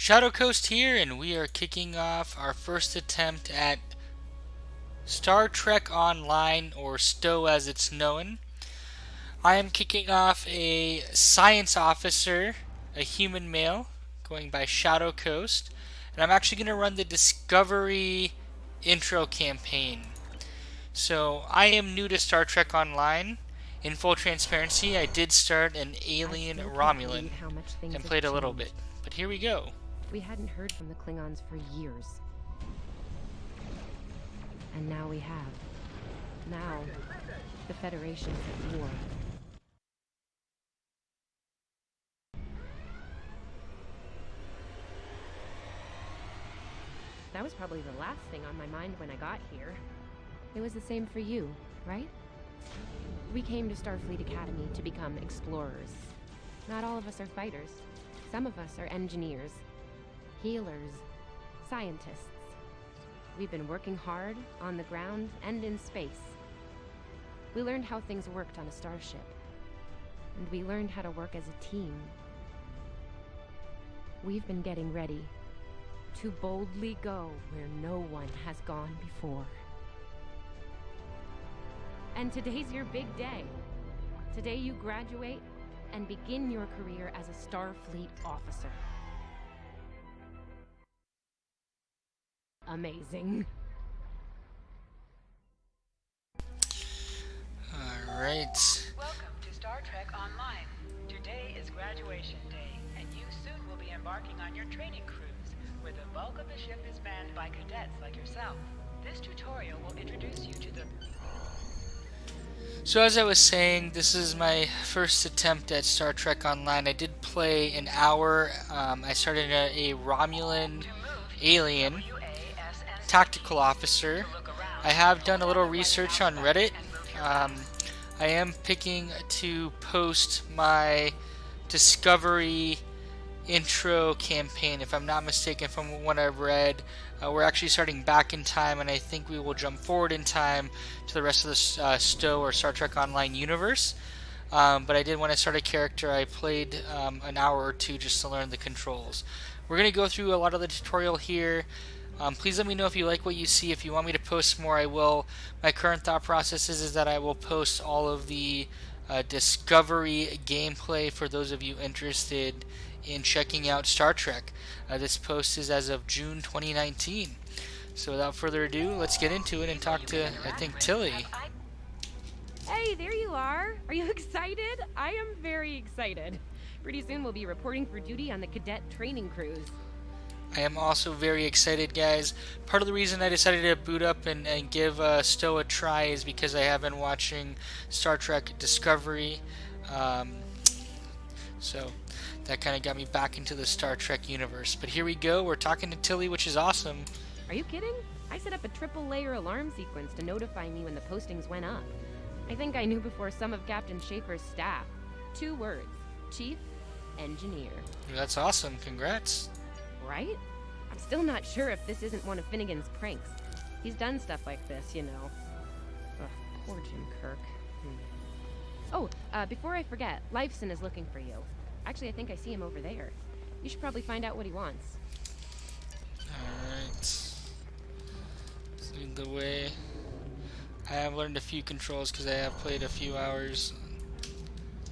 Shadowcoast here, and we are kicking off our first attempt at Star Trek Online, or STO as it's known. I am kicking off a science officer, a human male, going by Shadowcoast, and I'm actually going to run the Discovery intro campaign. So, I am new to Star Trek Online. In full transparency, I did start an alien Romulan and played a little bit. But here we go. We hadn't heard from the Klingons for years. And now we have. Now, the Federation's at war. That was probably the last thing on my mind when I got here. It was the same for you, right? We came to Starfleet Academy to become explorers. Not all of us are fighters. Some of us are engineers, healers, scientists. We've been working hard on the ground and in space. We learned how things worked on a starship. And we learned how to work as a team. We've been getting ready to boldly go where no one has gone before. And today's your big day. Today you graduate and begin your career as a Starfleet officer. Amazing. Alright. Welcome to Star Trek Online. Today is graduation day, and you soon will be embarking on your training cruise, where the bulk of the ship is manned by cadets like yourself. This tutorial will introduce you to the... So as I was saying, this is my first attempt at Star Trek Online. I did play an hour. I started a Romulan alien tactical officer. I have done a little research on Reddit. I am picking to post my Discovery intro campaign, if I'm not mistaken from what I've read. We're actually starting back in time, and I think we will jump forward in time to the rest of the STO or Star Trek Online universe. But I did want to start a character. I played an hour or two just to learn the controls. We're going to go through a lot of the tutorial here. Please let me know if you like what you see. If you want me to post more, I will. My current thought process is that I will post all of the Discovery gameplay for those of you interested in checking out Star Trek. This post is as of June 2019. So without further ado, let's get into it and talk to, I think, Tilly. Hey, there you are. Are you excited? I am very excited. Pretty soon we'll be reporting for duty on the cadet training cruise. I am also very excited, guys. Part of the reason I decided to boot up and give STO a try is because I have been watching Star Trek Discovery. So that kind of got me back into the Star Trek universe. But here we go. We're talking to Tilly, which is awesome. Are you kidding? I set up a triple-layer alarm sequence to notify me when the postings went up. I think I knew before some of Captain Schaefer's staff. 2 words. Chief Engineer. That's awesome. Congrats. Right? I'm still not sure if this isn't one of Finnegan's pranks. He's done stuff like this, you know. Ugh, poor Jim Kirk. Oh, before I forget, Lifeson is looking for you. Actually, I think I see him over there. You should probably find out what he wants. Alright. Let's lead the way. I have learned a few controls because I have played a few hours.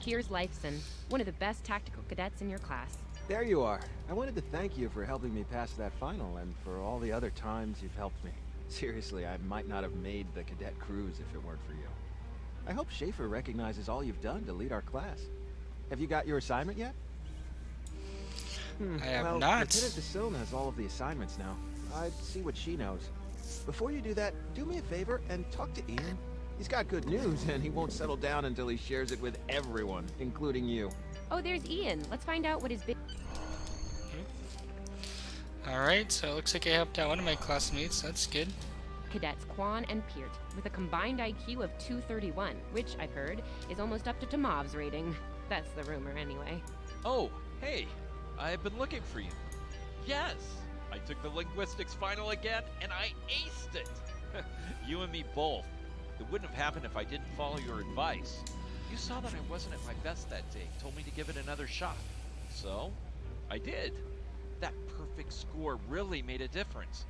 Here's Lifeson, one of the best tactical cadets in your class. There you are. I wanted to thank you for helping me pass that final and for all the other times you've helped me. Seriously, I might not have made the cadet cruise if it weren't for you. I hope Schaefer recognizes all you've done to lead our class. Have you got your assignment yet? I have well, not. Lieutenant DeSilne has all of the assignments now. I'd see what she knows. Before you do that, do me a favor and talk to Ian. He's got good news, and he won't settle down until he shares it with everyone, including you. Oh, there's Ian. Let's find out what his big... Alright, so it looks like I helped out one of my classmates. That's good. Cadets Quan and Peart, with a combined IQ of 231, which, I've heard, is almost up to Tomov's rating. That's the rumor, anyway. Oh, hey, I've been looking for you. Yes, I took the linguistics final again, and I aced it. You and me both. It wouldn't have happened if I didn't follow your advice. You saw that I wasn't at my best that day, told me to give it another shot. So, I did. That perfect score really made a difference.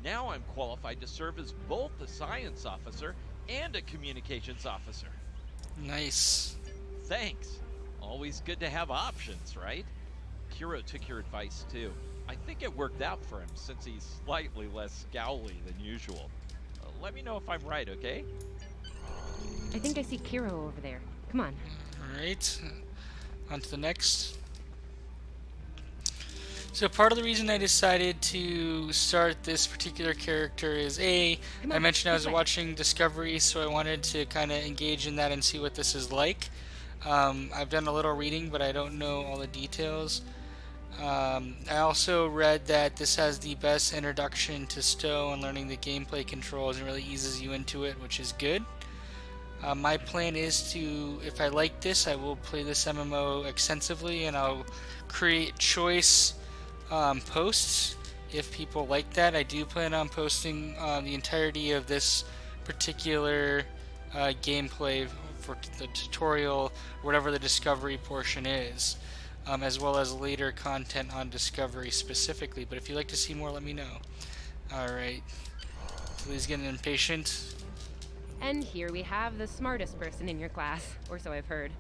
Now I'm qualified to serve as both a science officer and a communications officer. Nice. Thanks. Always good to have options, right? Kiro took your advice too. I think it worked out for him since he's slightly less scowly than usual. Let me know if I'm right, okay? I think I see Kiro over there. Come on. Alright. On to the next. So part of the reason I decided to start this particular character is I mentioned I was watching Discovery, so I wanted to kind of engage in that and see what this is like. I've done a little reading, but I don't know all the details. I also read that this has the best introduction to STO and learning the gameplay controls and really eases you into it, which is good. My plan is to, if I like this, I will play this MMO extensively and I'll create choice posts if people like that. I do plan on posting the entirety of this particular gameplay for the tutorial, whatever the Discovery portion is, as well as later content on Discovery specifically. But if you'd like to see more, let me know. Alright. Tilly's getting impatient. And here we have the smartest person in your class, or so I've heard.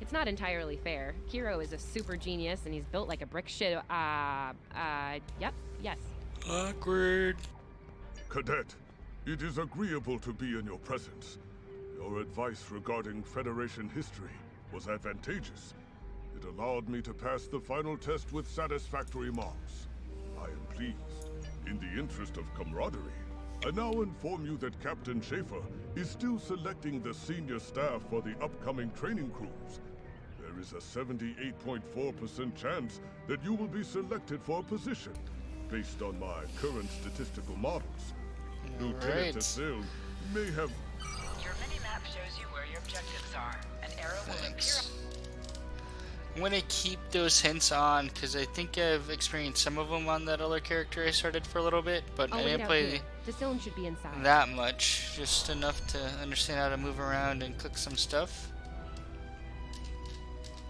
It's not entirely fair. Kiro is a super genius, and he's built like a brick shit. Yep, yes. Awkward. Cadet, it is agreeable to be in your presence. Your advice regarding Federation history was advantageous. It allowed me to pass the final test with satisfactory marks. I am pleased. In the interest of camaraderie, I now inform you that Captain Schaefer is still selecting the senior staff for the upcoming training cruise. There is a 78.4% chance that you will be selected for a position, based on my current statistical models. Lieutenant Tassil may have... Your mini-map shows you where your objectives are. An arrow will appear. Thanks. I'm going to keep those hints on because I think I've experienced some of them on that other character I started for a little bit, but I didn't play Discipline should be inside. that much, just enough to understand how to move around and click some stuff.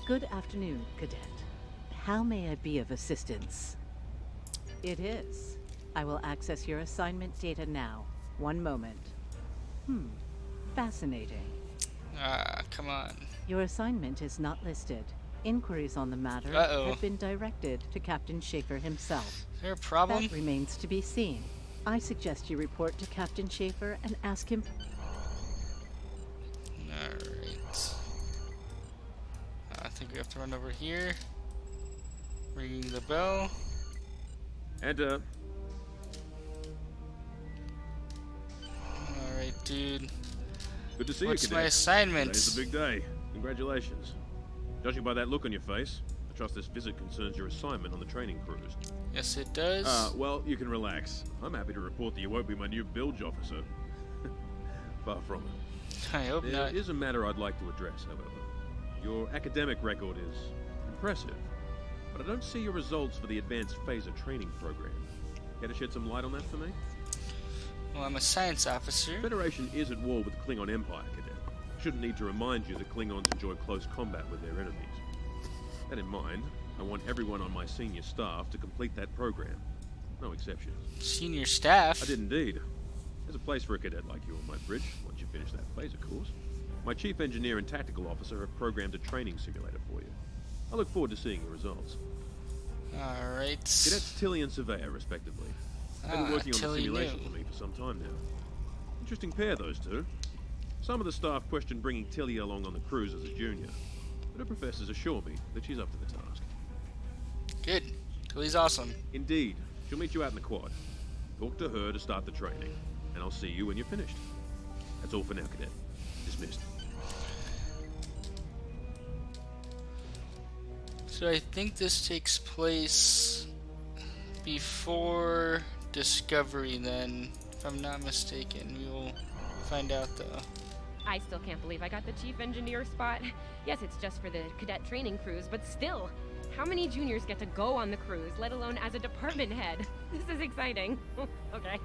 Good afternoon, Cadet. How may I be of assistance? It is. I will access your assignment data now. One moment. Fascinating. Ah, come on. Your assignment is not listed. Inquiries on the matter have been directed to Captain Schaefer himself. Is there a problem? That remains to be seen. I suggest you report to Captain Schaefer and ask him... Alright. I think we have to run over here. Ringing the bell. Enter. Alright, dude. Good to see What's you, Cadet. my assignment? Today's a big day. Congratulations. Judging by that look on your face, I trust this visit concerns your assignment on the training cruise. Yes, it does. Well, you can relax. I'm happy to report that you won't be my new bilge officer. Far from it. I hope There not. is a matter I'd like to address, however. Your academic record is impressive, but I don't see your results for the advanced phaser training program. Care to shed some light on that for me? Well, I'm a science officer. The Federation is at war with the Klingon Empire, Cadet. Shouldn't need to remind you that Klingons enjoy close combat with their enemies. That in mind, I want everyone on my senior staff to complete that program. No exceptions. Senior staff? I did indeed. There's a place for a cadet like you on my bridge once you finish that phaser course. My chief engineer and tactical officer have programmed a training simulator for you. I look forward to seeing your results. Alright. Cadets Tilly and Surveyor, respectively. They've been working on the Tilly simulation knew. for me for some time now. Interesting pair, those two. Some of the staff question bringing Tilly along on the cruise as a junior, but her professors assure me that she's up to the task. Good. Tilly's awesome. Indeed. She'll meet you out in the quad. Talk to her to start the training, and I'll see you when you're finished. That's all for now, Cadet. Dismissed. So I think this takes place before Discovery then, if I'm not mistaken. We will find out though. I still can't believe I got the chief engineer spot. Yes, it's just for the cadet training cruise, but still, how many juniors get to go on the cruise, let alone as a department head? This is exciting. Okay.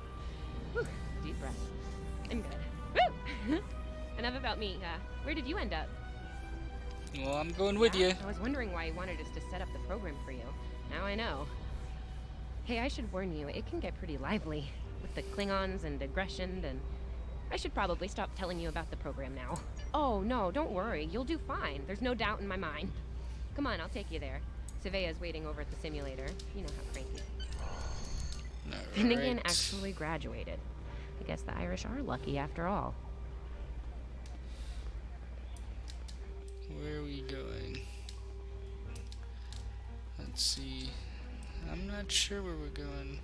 Whew, deep breath. I'm good. Woo! Enough about me. Where did you end up? Well, I'm going with you. I was wondering why you wanted us to set up the program for you. Now I know. Hey, I should warn you, it can get pretty lively. With the Klingons and aggression, and... I should probably stop telling you about the program now. Oh, no, don't worry. You'll do fine. There's no doubt in my mind. Come on, I'll take you there. Surveya's waiting over at the simulator. You know how cranky. Finnegan actually graduated. I guess the Irish are lucky after all. Where are we going? Let's see. I'm not sure where we're going.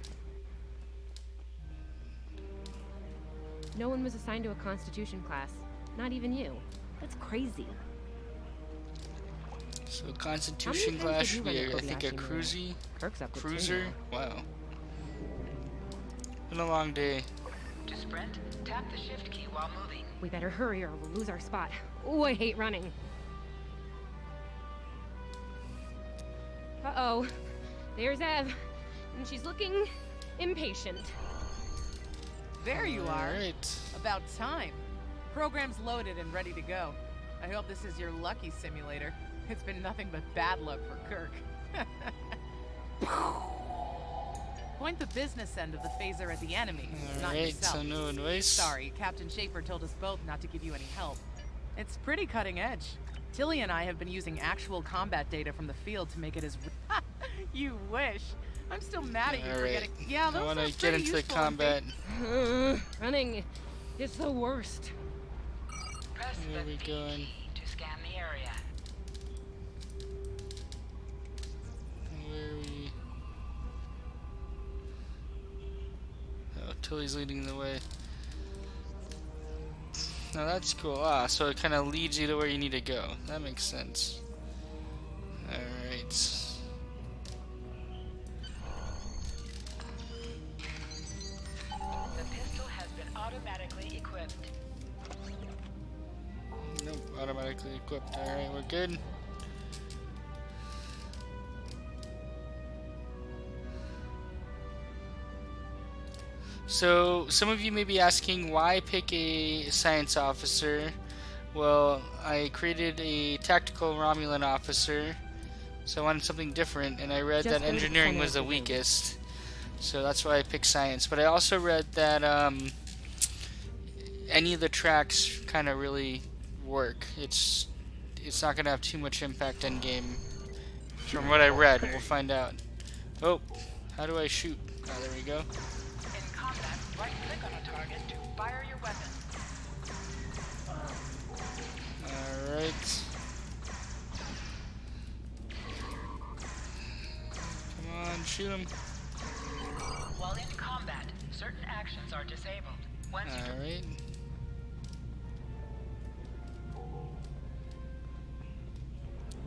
No one was assigned to a Constitution class. Not even you. That's crazy. So Constitution How many class times should did be, you run I the think, a Kobayashi mirror? Kirk's up to 2 cruiser. now. Wow. Been a long day. To sprint, tap the shift key while moving. We better hurry or we'll lose our spot. Ooh, I hate running. Uh-oh. There's Ev. And she's looking impatient. There you are. Alright. About time. Program's loaded and ready to go. I hope this is your lucky simulator. It's been nothing but bad luck for Kirk. Point the business end of the phaser at the enemy, not Alright, yourself. so no advice. Sorry, Captain Schaefer told us both not to give you any help. It's pretty cutting edge. Tilly and I have been using actual combat data from the field to make it as... You wish. I'm still mad at you for Alright. getting... Yeah, I those want are to get pretty into the useful in combat. Running is the worst. Press Where the we V going? key to scan the area. Where are we? Oh, Tilly's leading the way. Now that's cool. Ah, so it kind of leads you to where you need to go. That makes sense. Alright. The pistol has been automatically equipped. Nope, automatically equipped. Alright, we're good. So, some of you may be asking why pick a science officer. Well, I created a tactical Romulan officer, so I wanted something different, and I read Just that engineering 30% was the of the thing. weakest. So that's why I picked science. But I also read that any of the tracks kind of really work. It's not going to have too much impact in game. From what I read, we'll find out. Oh, how do I shoot? Oh, there we go. In combat, right-click on a target to fire your weapon. Alright. Come on, shoot him. While in combat, certain actions are disabled. Once you Alright.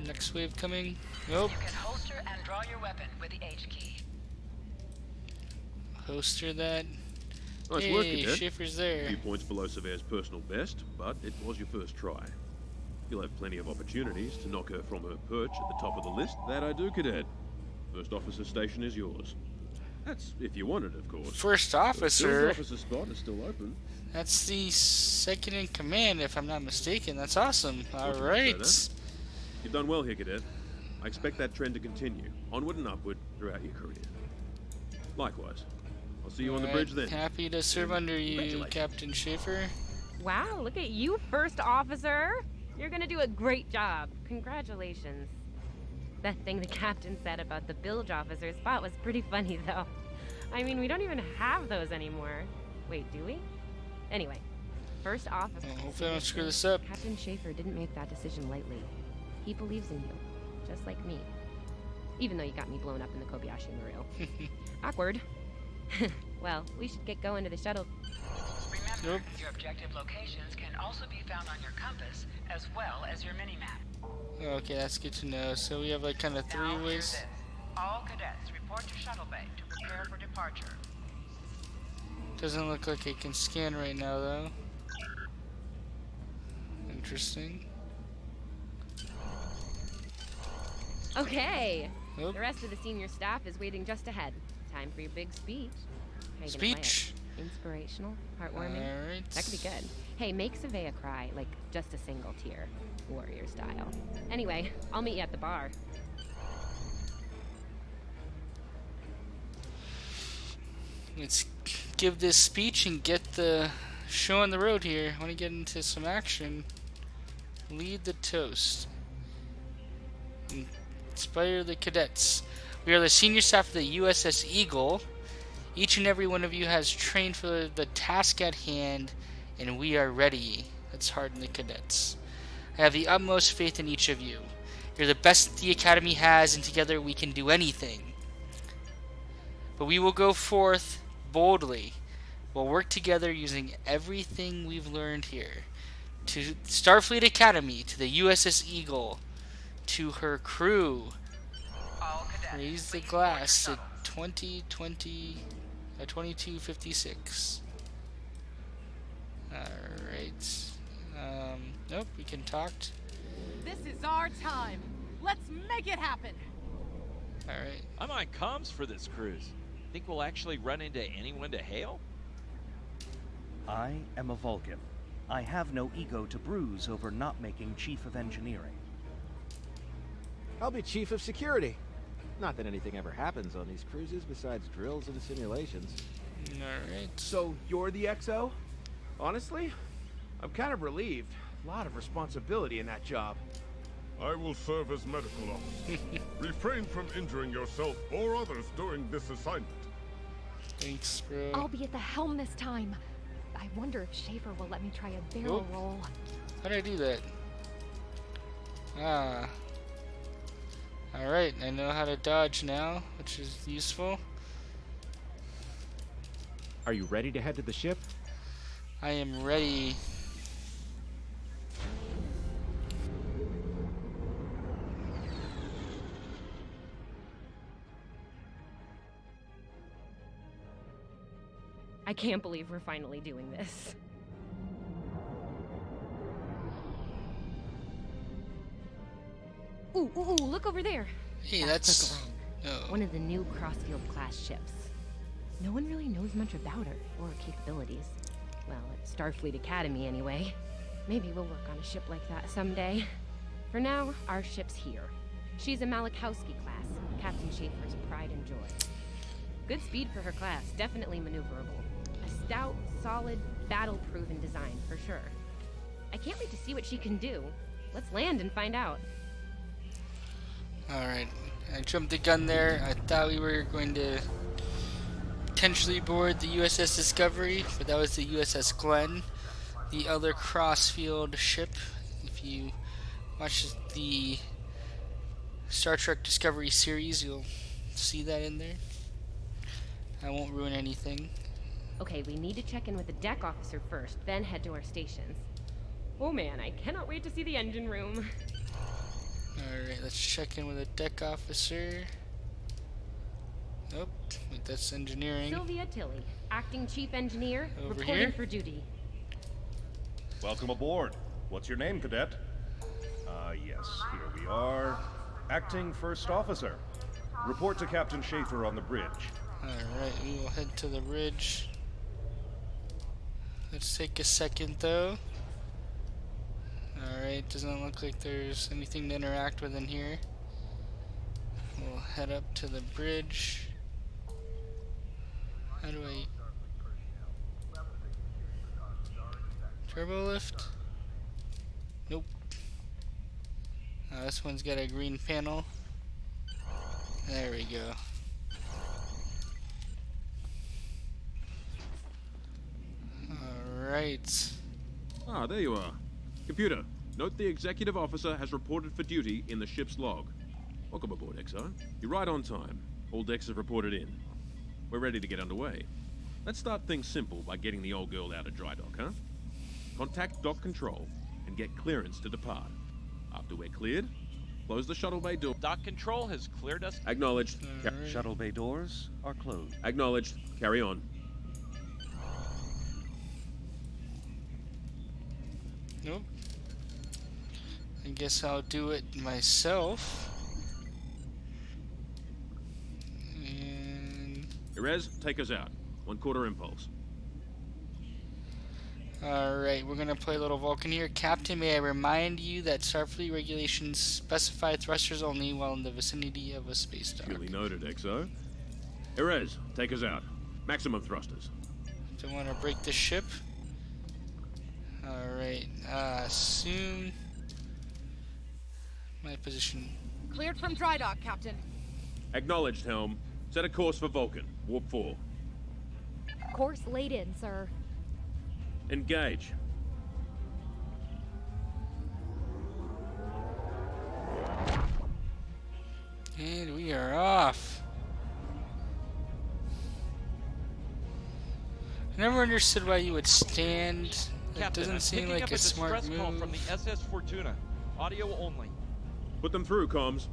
Next wave coming. Nope. You can holster and draw your weapon with the H key. Holster that. Nice work, Hey, Cadet. Schaefer's A there. few points below Surveyor's personal best, but it was your first try. You'll have plenty of opportunities to knock her from her perch at the top of the list. That I do, Cadet. First officer station is yours. That's if you want it, of course. First The field officer. officer spot is still open. That's the second in command, if I'm not mistaken. That's awesome. Thought you would Alright. say that. You've done well here, Cadet. I expect that trend to continue, onward and upward, throughout your career. Likewise. I'll see you on the bridge then. Happy to serve under you, Congratulations. Captain Schaefer. Wow, look at you, first officer. You're gonna do a great job. Congratulations. That thing the captain said about the bilge officer's spot was pretty funny, though. I mean, we don't even have those anymore. Wait, do we? Anyway, first officer. Well, hopefully I don't screw this up. Captain Schaefer didn't make that decision lightly. He believes in you, just like me. Even though you got me blown up in the Kobayashi Maru. Awkward. Well, we should get going to the shuttle. Remember, Nope. your objective locations can also be found on your compass, as well as your mini-map. Okay, that's good to know. So we have like kind of Now, three hear ways. this. All cadets report to shuttle bay to prepare for departure. Doesn't look like it can scan right now, though. Interesting. Okay. Nope. The rest of the senior staff is waiting just ahead. Time for your big speech. How you gonna play it? Speech. Inspirational? Heartwarming? Alright. That could be good. Hey, make Surveya cry, like just a single tear. Warrior style. Anyway, I'll meet you at the bar. let's give this speech and get the show on the road here. I want to get into some action. Lead the toast. Inspire the cadets. We are the senior staff of the USS Eagle. Each and every one of you has trained for the task at hand, and we are ready. Let's harden the cadets. I have the utmost faith in each of you. You're the best the Academy has, and together we can do anything. But we will go forth boldly. We'll work together using everything we've learned here. To Starfleet Academy, to the USS Eagle, to her crew. All cadets, Raise the please glass board to your shuttles. 2256. Alright. Nope, we can talk. This is our time. Let's make it happen. Alright. I'm on comms for this cruise. Think we'll actually run into anyone to hail? I am a Vulcan. I have no ego to bruise over not making Chief of Engineering. I'll be Chief of Security. Not that anything ever happens on these cruises besides drills and simulations. Alright. So you're the XO? Honestly, I'm kind of relieved. A lot of responsibility in that job. I will serve as medical officer. Refrain from injuring yourself or others during this assignment. Thanks, bro. I'll be at the helm this time. I wonder if Schaefer will let me try a barrel Oop. roll. How did I do that? Ah. Alright, I know how to dodge now, which is useful. Are you ready to head to the ship? I am ready. I can't believe we're finally doing this. Ooh, look over there. Hey, That's that's... the Glenn, Oh. one of the new Crossfield class ships. No one really knows much about her or her capabilities. Well, at Starfleet Academy anyway. Maybe we'll work on a ship like that someday. For now, our ship's here. She's a Malachowski class, Captain Schaefer's pride and joy. Good speed for her class, definitely maneuverable. A stout, solid, battle-proven design, for sure. I can't wait to see what she can do. Let's land and find out. Alright, I jumped the gun there. I thought we were going to potentially board the USS Discovery, but that was the USS Glenn, the other Crossfield ship. If you watch the Star Trek Discovery series, you'll see that in there. I won't ruin anything. Okay, we need to check in with the deck officer first, then head to our stations. Oh man, I cannot wait to see the engine room. Alright, let's check in with the deck officer. Nope, wait, that's engineering. Sylvia Tilly, acting chief engineer, Over reporting here? for duty. Welcome aboard. What's your name, cadet? Yes, here we are. Acting first officer. Report to Captain Schaefer on the bridge. Alright, we will head to the bridge. Let's take a second though. Alright, doesn't look like there's anything to interact with in here. We'll head up to the bridge. How do I... Turbo lift? Nope. This one's got a green panel. There we go. Alright. Ah, there you are. Computer, note the executive officer has reported for duty in the ship's log. Welcome aboard, XO. You're right on time. All decks have reported in. We're ready to get underway. Let's start things simple by getting the old girl out of dry dock, huh? Contact dock control and get clearance to depart. After we're cleared, close the shuttle bay door. Dock control has cleared us. Acknowledged. Shuttle bay doors are closed. Acknowledged. Carry on. Nope. I guess I'll do it myself. And... Erez, take us out. 1/4 impulse. Alright, we're gonna play a little Vulcan here. Captain, may I remind you that Starfleet regulations specify thrusters only while in the vicinity of a space dock. Duly noted, XO. Erez, take us out. Maximum thrusters. Don't want to break the ship. Alright, assume my position. Cleared from dry dock, Captain. Acknowledged, Helm. Set a course for Vulcan. Warp 4. Course laid in, sir. Engage. And we are off. I never understood why you would stand. It Captain, doesn't I'm seem picking like up a smart distress call from the move. SS Fortuna. Audio only. Put them through, comms.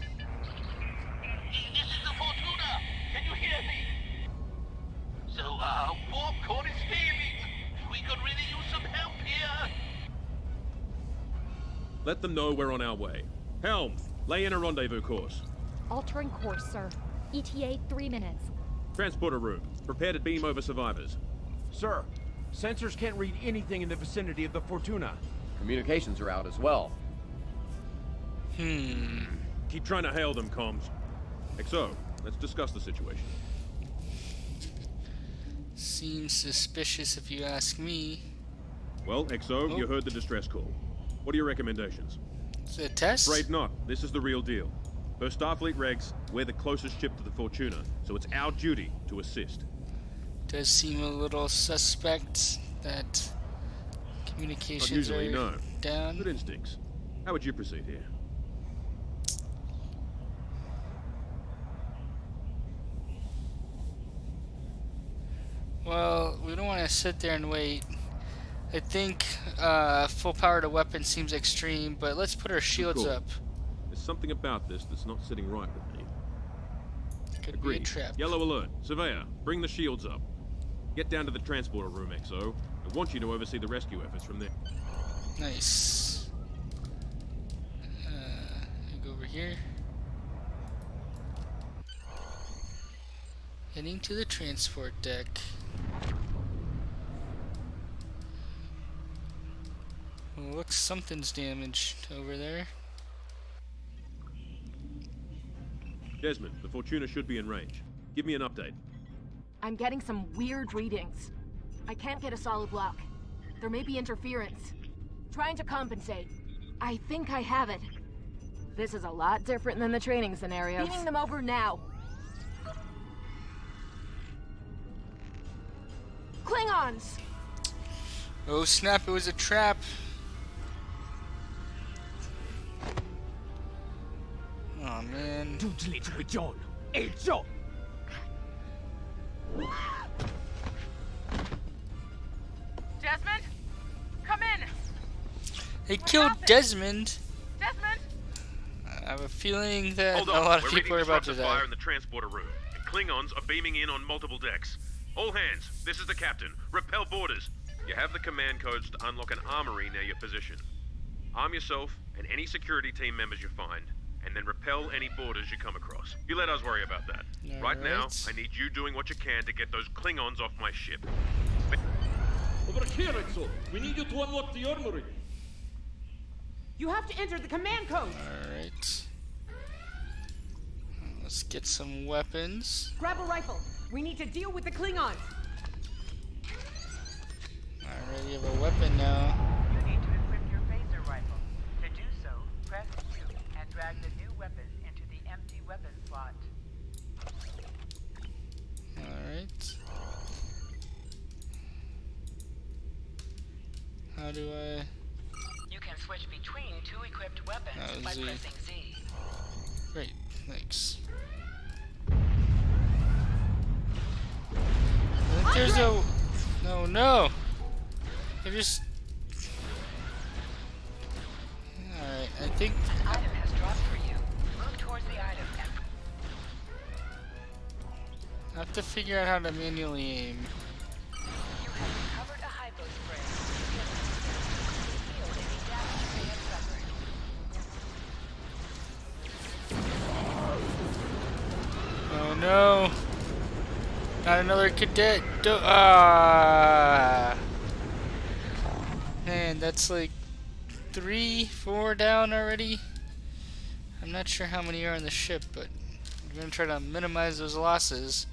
This is the Fortuna! Can you hear me? So, warp core is failing. We could really use some help here. Let them know we're on our way. Helm, lay in a rendezvous course. Altering course, sir. ETA 3 minutes. Transporter room. Prepare to beam over survivors. Sir, sensors can't read anything in the vicinity of the Fortuna. Communications are out as well. Keep trying to hail them, comms. XO, let's discuss the situation. Seems suspicious if you ask me. Well, XO, you heard the distress call. What are your recommendations? Is it a test? Afraid not. This is the real deal. Per Starfleet regs, we're the closest ship to the Fortuna, so it's our duty to assist. Does seem a little suspect that Not communications usually, are no. down. Good instincts. How would you proceed here? Well, we don't want to sit there and wait. I think full power to weapon seems extreme, but let's put our shields Cool. up. There's something about this that's not sitting right with me. Could be a Agreed. trap. Yellow alert. Surveyor, bring the shields up. Get down to the transporter room, XO. I want you to oversee the rescue efforts from there. Nice. Go over here. Heading to the transport deck. Well, looks something's damaged over there. Desmond, the Fortuna should be in range. Give me an update. I'm getting some weird readings. I can't get a solid lock. There may be interference. Trying to compensate. I think I have it. This is a lot different than the training scenarios. Beaming them over now. Klingons! Oh snap, it was a trap. Oh man. Desmond? Come in! They killed Desmond. Desmond? I have a feeling that Hold a on. lot of We're people reading are about to disruptive die. fire in the transporter room. And Klingons are beaming in on multiple decks. All hands, this is the captain. Repel boarders. You have the command codes to unlock an armory near your position. Arm yourself and any security team members you find, and then repel any boarders you come across. You let us worry about that. Right now, I need you doing what you can to get those Klingons off my ship. Over here, Exo. We need you to unlock the armory. You have to enter the command code! Alright. Let's get some weapons. Grab a rifle. We need to deal with the Klingons. I already have a weapon now. You need to equip your phaser rifle. To do so, press Q and drag the new weapon into the empty weapon slot. Alright. How do I... You can switch between two equipped weapons by Z. pressing Z. Great, thanks. I think there's a... No, no! They're just... Alright, I think... An item has dropped for you. Move towards the item and... I have to figure out how to manually aim. You have recovered a hypo spray. Heal any damage you may have suffered. Oh no! Not another cadet! Ah! Man, that's like 3, 4 down already. I'm not sure how many are on the ship, but I'm gonna try to minimize those losses.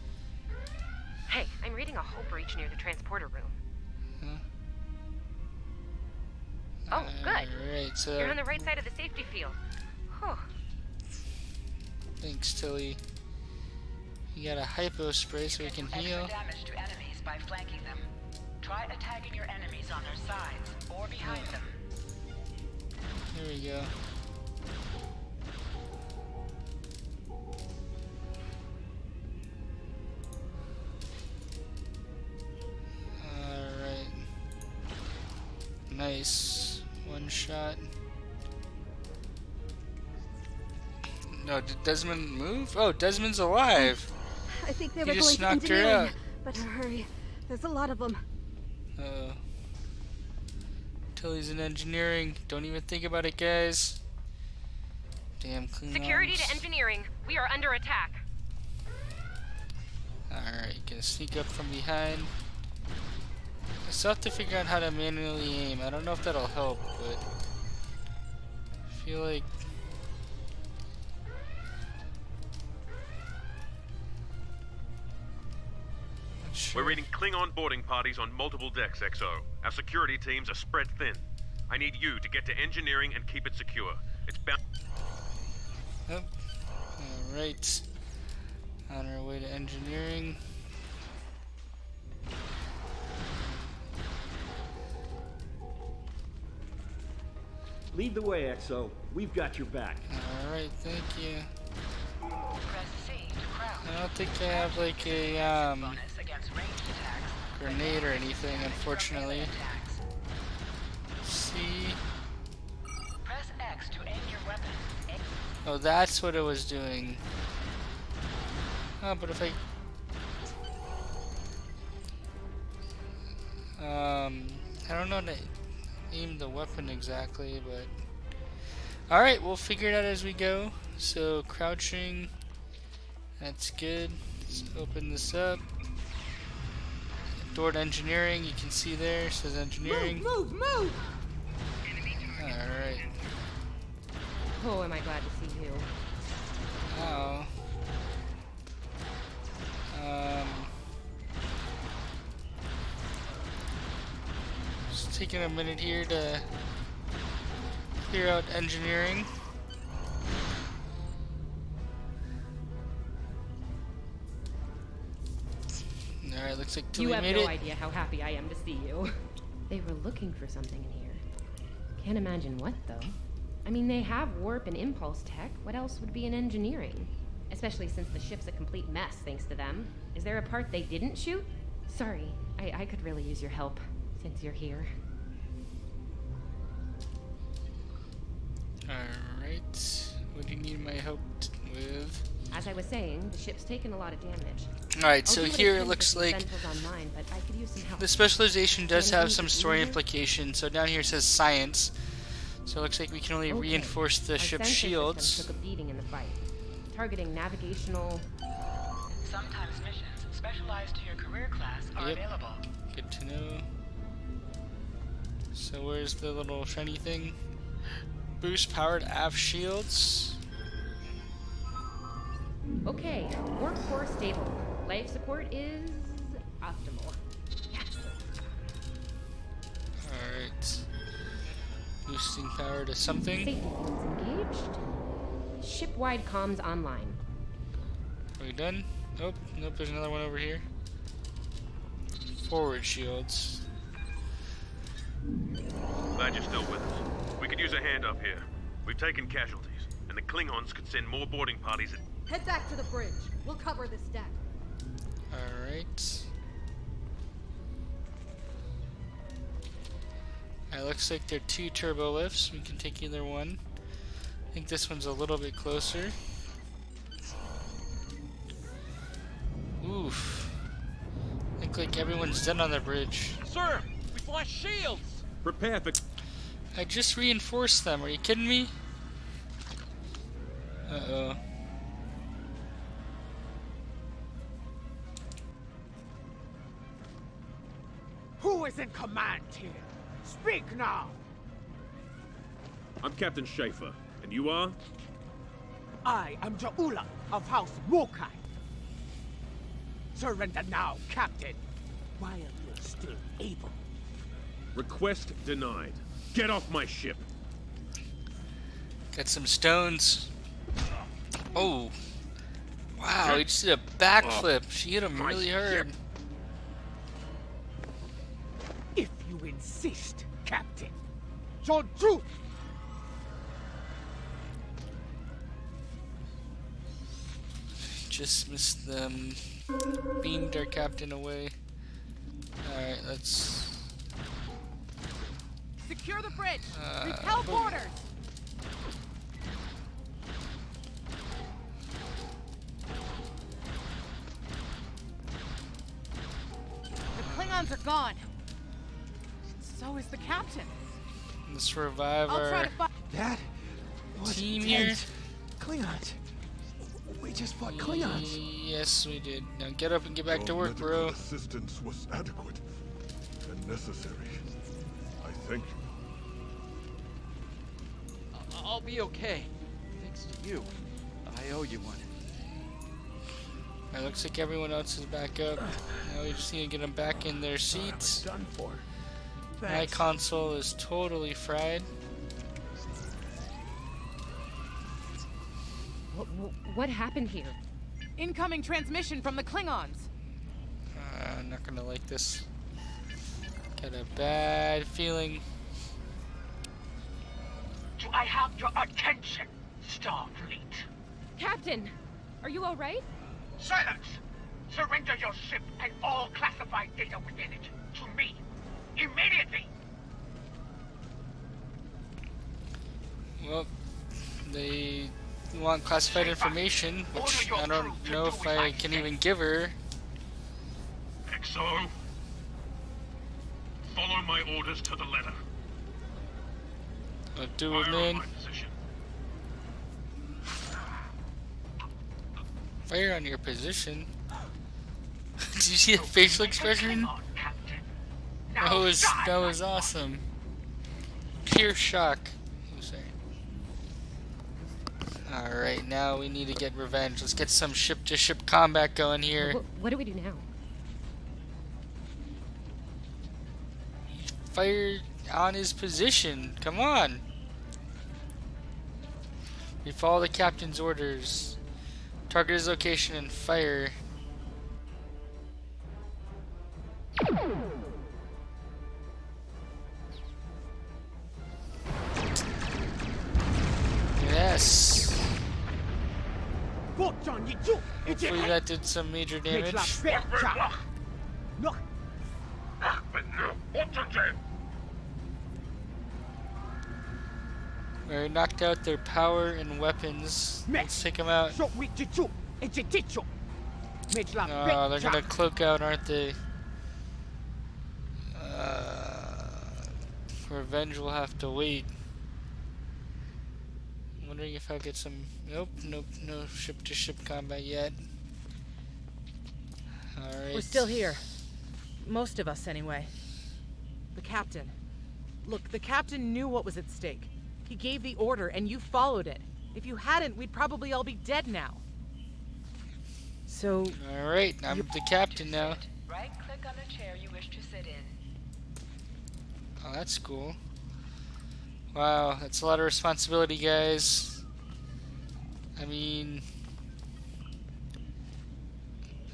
Hey, I'm reading a hull breach near the transporter room. Oh, good. Alright, so... You're on the right side of the safety field. Whew. Thanks, Tilly. You got a hypo spray so we can heal. Extra damage to enemies by flanking them. Try attacking your enemies on their sides or behind them. There we go. Alright. Nice. One shot. No, did Desmond move? Oh, Desmond's alive! I think they He were just going to knocked her engineering. out. Better hurry. There's a lot of them. Uh-oh. Tilly's in engineering. Don't even think about it, guys. Damn Klingons. Security to engineering. We are under attack. Alright, gonna sneak up from behind. I still have to figure out how to manually aim. I don't know if that'll help, but I feel like We're reading Klingon boarding parties on multiple decks, XO. Our security teams are spread thin. I need you to get to engineering and keep it secure. It's bound. oh. Alright. On our way to engineering. Lead the way, XO. We've got your back. Alright, thank you. Press C to crouch. I don't think I have like a Bonus against ranged attacks. grenade or anything, unfortunately. C. Press X to aim your weapon. Oh, that's what it was doing. Oh, but if I don't know how to aim the weapon exactly, but alright, we'll figure it out as we go. So, crouching, that's good. Let's open this up. Door to engineering, you can see there, it says engineering. Move, move! Alright. Oh, am I glad to see you. Oh. Just taking a minute here to clear out engineering. Alright, looks like Tilly You have made no it. idea how happy I am to see you. They were looking for something in here. Can't imagine what, though. I mean, they have warp and impulse tech. What else would be in engineering? Especially since the ship's a complete mess, thanks to them. Is there a part they didn't shoot? Sorry, I could really use your help, since you're here. Alright. What do you need my help with? As I was saying, the ship's taken a lot of damage. Alright, I'll so do what I here can it with looks the like fundamentals online, but I could use some help. the specialization does have some story Anything implications. So down here it says science. So it looks like we can only Okay. reinforce the Our ship's sensor shields. system took a beating in the fight. Targeting navigational. Sometimes missions specialized to your career class are Yep. available. Good to know. So where's the little shiny thing? Boost powered aft shields. Okay, warp core stable. Life support is optimal. Yes. Alright. Boosting power to something. Safety fields engaged. Ship-wide comms online. Are we done? Nope. Nope, there's another one over here. Forward shields. Glad you're still with us. We could use a hand up here. We've taken casualties, and the Klingons could send more boarding parties. Head back to the bridge. We'll cover this deck. Alright. It looks like they're 2 turbo lifts. We can take either one. I think this one's a little bit closer. Oof. Look like everyone's dead on the bridge. Sir, we've lost shields! Prepare for... I just reinforced them. Are you kidding me? Uh-oh. Who is in command here? Speak now! I'm Captain Schaefer, and you are? I am Ja'ula of House Mokai. Surrender now, Captain, while you're still able. Request denied. Get off my ship. Got some stones. Oh. Wow, he just did a backflip. She hit him really hard. If you insist, Captain. Your truth! Just missed them. Beamed our captain away. Alright, let's... Secure the bridge! Repel boarders! The Klingons are gone. So is the captain. Let's revive I'll try our to find That was team here. Klingons. We just fought Klingons. Yes, we did. Now get up and get back to work, Medical bro. assistance was adequate and necessary. I thank you. I'll be okay. Thanks to you. I owe you one. It looks like everyone else is back up. Now we just need to get them back in their seats. Done for. My Thanks. console is totally fried. What happened here? incoming transmission from the Klingons. I'm not gonna like this. Got a bad feeling. Do I have your attention, Starfleet? Captain, are you all right? Silence! Surrender your ship and all classified data within it to me. Immediately! Well, they want classified information, which I don't know if I can even give her. XO, follow my orders to the letter. I'll do it, man. Fire on your position. Did you see the facial expression? That was awesome. Pure shock. Alright, now we need to get revenge. Let's get some ship-to-ship combat going here. What do we do now? Fire on his position. Come on. We follow the captain's orders. Target his location and fire. Yes. Hopefully that did some major damage. We knocked out their power and weapons. Let's take them out. Oh, they're gonna cloak out, aren't they? Revenge will have to wait. Wondering if I'll get some... Nope, no ship-to-ship combat yet. Alright. We're still here. Most of us, anyway. The captain. Look, the captain knew what was at stake. He gave the order, and you followed it. If you hadn't, we'd probably all be dead now. So... Alright, I'm the captain now. Right-click on the chair you wish to sit in. Oh, that's cool. Wow, that's a lot of responsibility, guys. I mean...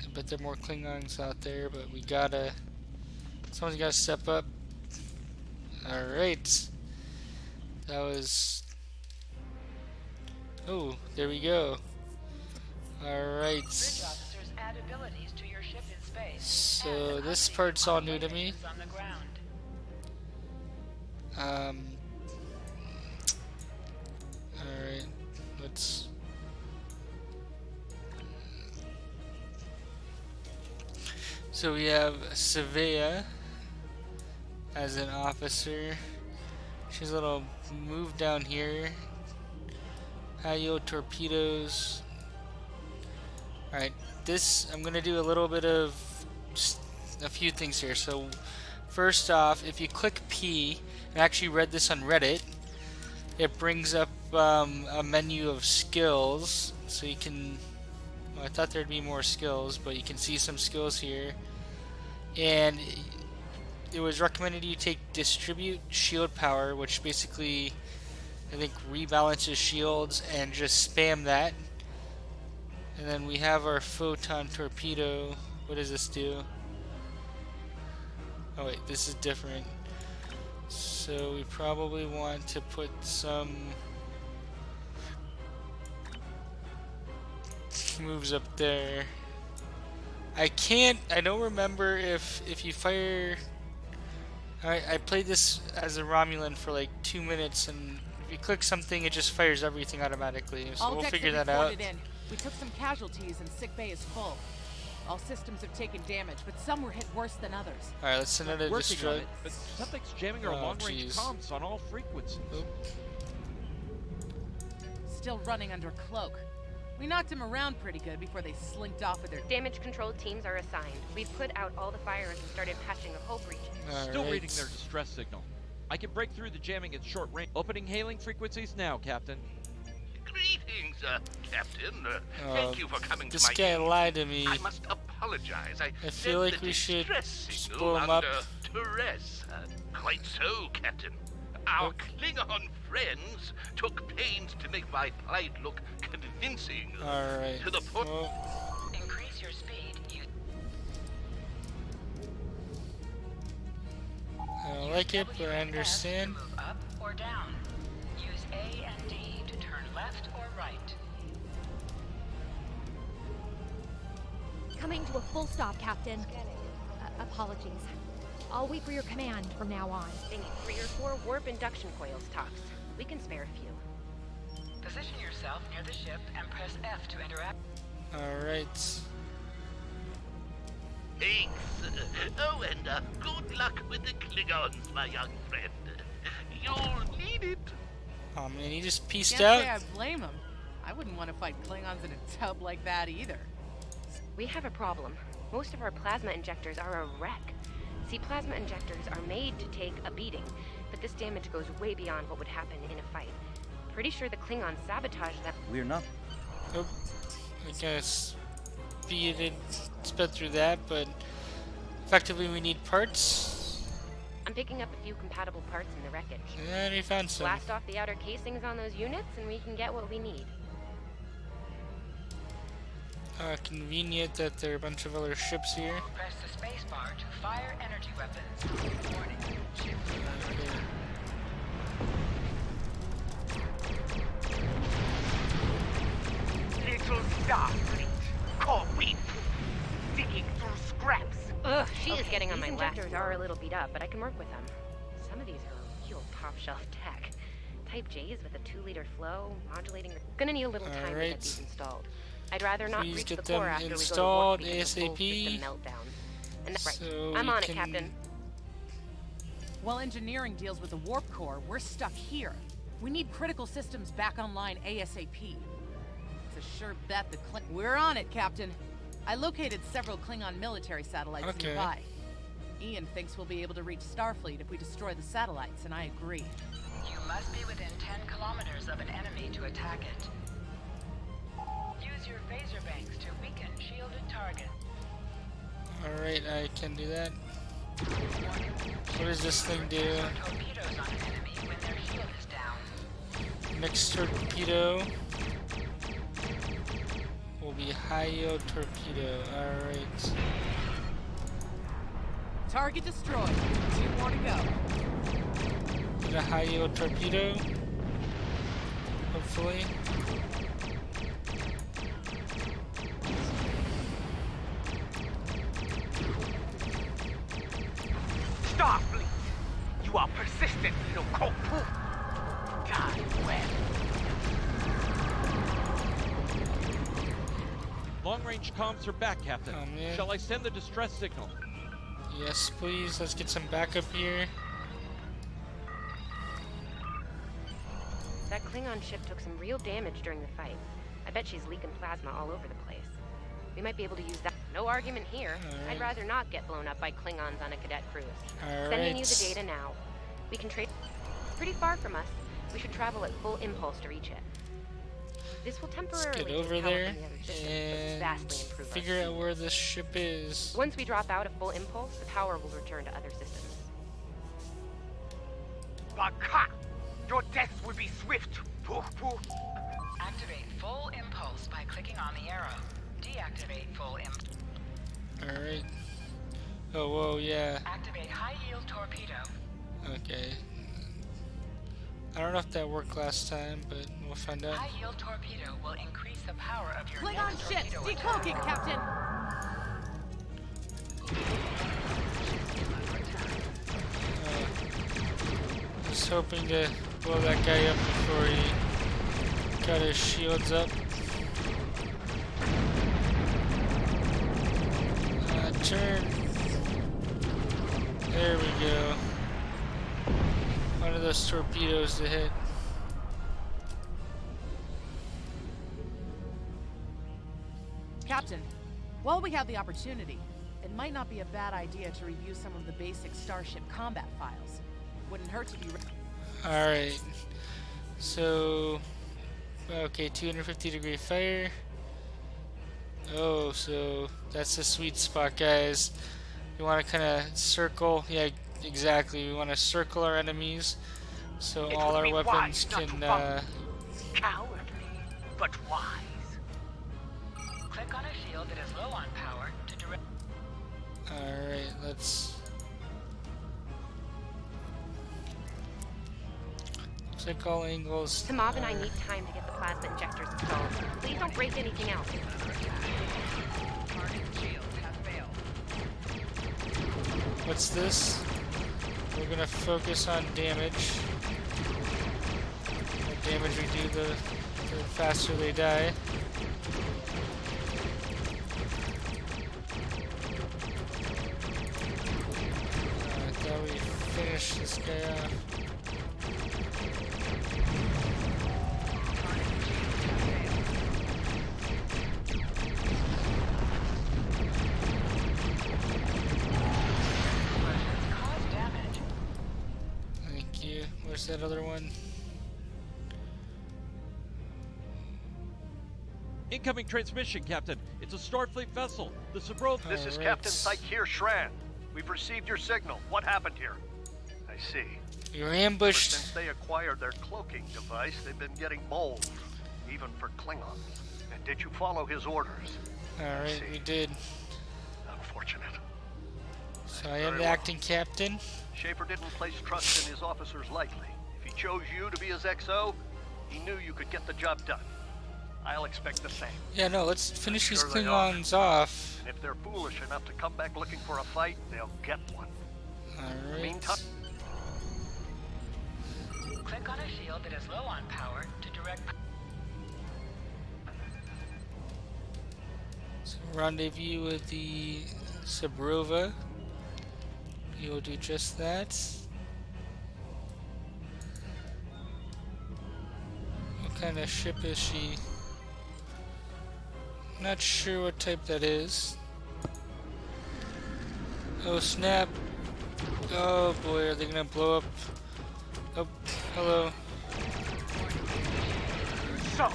I bet there are more Klingons out there, but we gotta... Someone's gotta step up. Alright. That was... Oh, there we go. Alright. Bridge officers add abilities to your ship in space. So this part's all new to me. On the ground. Alright, let's... So we have Savea as an officer. She's a little move down here. Hayo torpedoes. Alright, this, I'm gonna do a little bit of just a few things here. So first off, if you click P, and I actually read this on Reddit, it brings up a menu of skills, so you can Well, I thought there'd be more skills, but you can see some skills here. And it was recommended you take distribute shield power, which basically I think rebalances shields, and just spam that. And then we have our photon torpedo. What does this do? Oh wait, this is different. So we probably want to put some moves up there. I don't remember if you fire. I played this as a Romulan for like 2 minutes, and if you click something, it just fires everything automatically. So we'll figure that out. In. We took some casualties and sickbay is full. All systems have taken damage, but some were hit worse than others. Alright, let's send out a Working on it, but something's jamming our long-range geez. comms on all frequencies. Still running under cloak. We knocked him around pretty good before they slinked off with their damage control teams are assigned. We've put out all the fires and started patching a hull breach. Still reading their distress signal. I can break through the jamming at short range. Opening hailing frequencies now, Captain. Greetings, Captain. Thank you for coming to This my guy aid. lied to me. I must apologize. I feel like we should spoil him up. Duress. Quite so, Captain. Our Klingon friends took pains to make my plight look convincing. Alright. To the point. Increase your speed. I don't like it, but I understand. Move up or down. Use A and D to turn left or right. Coming to a full stop, Captain. Apologies. I'll wait for your command from now on. They need 3 or 4 warp induction coils tops. We can spare a few. Position yourself near the ship and press F to interact. Alright. Thanks. Oh, and good luck with the Klingons, my young friend. You'll need it. Oh man, he just pieced Can't out. say I blame him. I wouldn't want to fight Klingons in a tub like that either. We have a problem. Most of our plasma injectors are a wreck. See, plasma injectors are made to take a beating, but this damage goes way beyond what would happen in a fight. Pretty sure the Klingons sabotaged them. We're not. Oh, I guess sped through that, but effectively we need parts. I'm picking up a few compatible parts in the wreckage. And we found some. Blast off the outer casings on those units, and we can get what we need. Convenient that there are a bunch of other ships here. Press the space bar to fire energy weapons. Warning. Ship is under attack. Little Starfleet, caught we digging through scraps. Ugh, she is getting on these my last. Injectors are a little beat up, but I can work with them. Some of these are real top-shelf tech. Type J's with a 2-liter flow, modulating. Gonna need a little time to get these installed. I'd rather not Please reach get the core them after installed we go to warp speed and the ASAP. full system meltdown. And that's right. So I'm we on it, can- Captain. While engineering deals with the warp core, we're stuck here. We need critical systems back online ASAP. It's a sure bet the We're on it, Captain. I located several Klingon military satellites nearby. Ian thinks we'll be able to reach Starfleet if we destroy the satellites, and I agree. You must be within 10 kilometers of an enemy to attack it. Use your phaser banks to weaken shielded targets. Alright, I can do that. What does this thing do? Torpedoes on an enemy when their shield is down. Next torpedo will be high-yield torpedo. Alright. Target destroyed. 2 more to go. Get a high-yield torpedo. Hopefully. Starfleet, you are persistent, little cold poop. Time well. Long-range comms are back, Captain. Oh, man. Shall I send the distress signal? Yes, please. Let's get some backup here. That Klingon ship took some real damage during the fight. I bet she's leaking plasma all over the place. We might be able to use that. No argument here. I'd rather not get blown up by Klingons on a cadet cruise. Sending you the data now. We can trade pretty far from us. We should travel at full impulse to reach it. This will Let's temporarily get take over power there from the other systems, but and vastly improve our figure out speed. where the ship is. Once we drop out of full impulse, the power will return to other systems. Baka! Your death will be swift. Poof, poof. Activate full impulse by clicking on the arrow. Deactivate full impulse. Alright. Oh, whoa, yeah. Activate high-yield torpedo. Okay. I don't know if that worked last time, but we'll find out. High-yield torpedo will increase the power of your Klingon next ships torpedo decloaking, attack. Captain! Just hoping to blow that guy up before he got his shields up. Turn. There we go. One of those torpedoes to hit. Captain, while we have the opportunity, it might not be a bad idea to review some of the basic Starship combat files. Wouldn't hurt to be... Alright. So... Okay, 250-degree fire. Oh, so that's the sweet spot, guys. We want to kind of circle. Yeah, exactly. We want to circle our enemies so all our weapons can... Cowardly, but wise. Click on a shield that is low on power to direct... Alright, let's... Check all angles. Tamav and I need time to get the plasma injectors installed. Please don't break anything else. Target shield has failed. What's this? We're gonna focus on damage. The damage we do, the faster they die. I thought we finished this guy off. Thank you. Where's that other one? Incoming transmission, Captain. It's a Starfleet vessel. The Sabro... This is Captain Saikir Shran. We've received your signal. What happened here? I see. You're ambushed. Ever since they acquired their cloaking device, they've been getting bold, even for Klingons. And did you follow his orders? Alright, we did. Unfortunate. So I am Very the well. acting captain. Schaefer didn't place trust in his officers lightly. If he chose you to be his XO, he knew you could get the job done. I'll expect the same. Yeah, no, let's finish these Sure they are. Klingons off. And if they're foolish enough to come back looking for a fight, they'll get one. In the meantime, Click on a shield that is low on power to direct... So rendezvous with the Sabrova. We will do just that. What kind of ship is she? Not sure what type that is. Oh snap! Oh boy, are they gonna blow up? Oh, hello. So,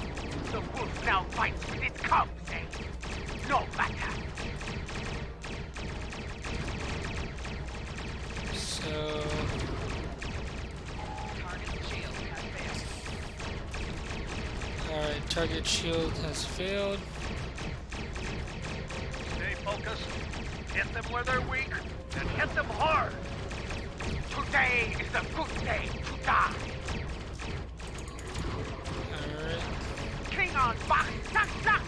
the wolf now fights with its cubs, eh? No matter. So... Alright, target shield has failed. stay focused, hit them where they're weak, and hit them hard. Today is a good day to die. Alright. Klingon back, zack, zack.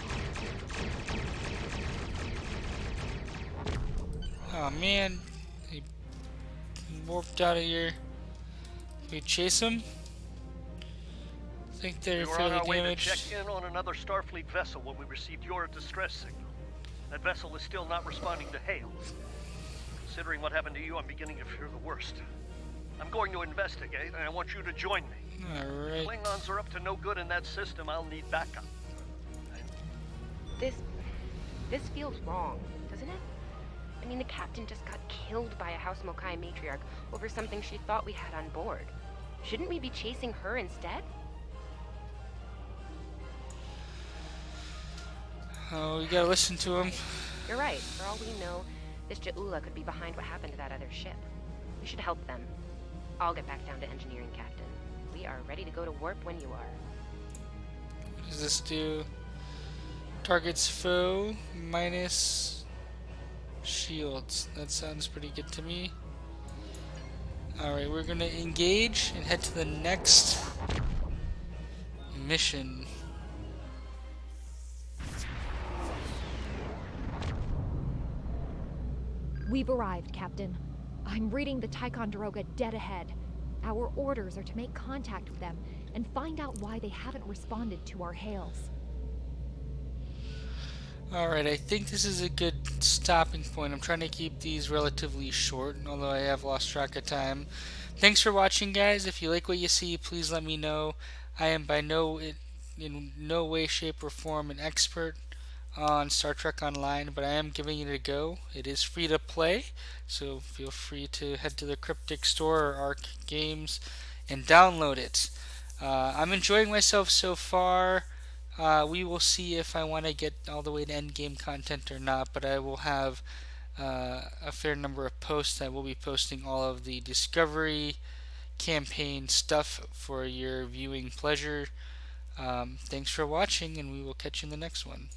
Oh man, he warped out of here. Can we chase him? I think they're We were on fairly our way to damaged. check in on another Starfleet vessel when we received your distress signal. That vessel is still not responding to hails. Considering what happened to you, I'm beginning to fear the worst. I'm going to investigate, and I want you to join me. Alright. If Klingons are up to no good in that system, I'll need backup. This feels wrong, doesn't it? I mean, the captain just got killed by a House Mokai matriarch over something she thought we had on board. Shouldn't we be chasing her instead? Oh, you gotta listen to him. You're right. For all we know, this Ja'ula could be behind what happened to that other ship. We should help them. I'll get back down to engineering, Captain. We are ready to go to warp when you are. What does this do? Targets foe minus shields. That sounds pretty good to me. Alright, we're gonna engage and head to the next mission. We've arrived, Captain. I'm reading the Ticonderoga dead ahead. Our orders are to make contact with them and find out why they haven't responded to our hails. Alright, I think this is a good stopping point. I'm trying to keep these relatively short, although I have lost track of time. Thanks for watching, guys. If you like what you see, please let me know. I am in no way, shape, or form an expert on Star Trek Online, but I am giving it a go. It is free to play, so feel free to head to the Cryptic Store or Arc Games and download it. I'm enjoying myself so far. We will see if I want to get all the way to endgame content or not, but I will have a fair number of posts. I will be posting all of the Discovery campaign stuff for your viewing pleasure. Thanks for watching, and we will catch you in the next one.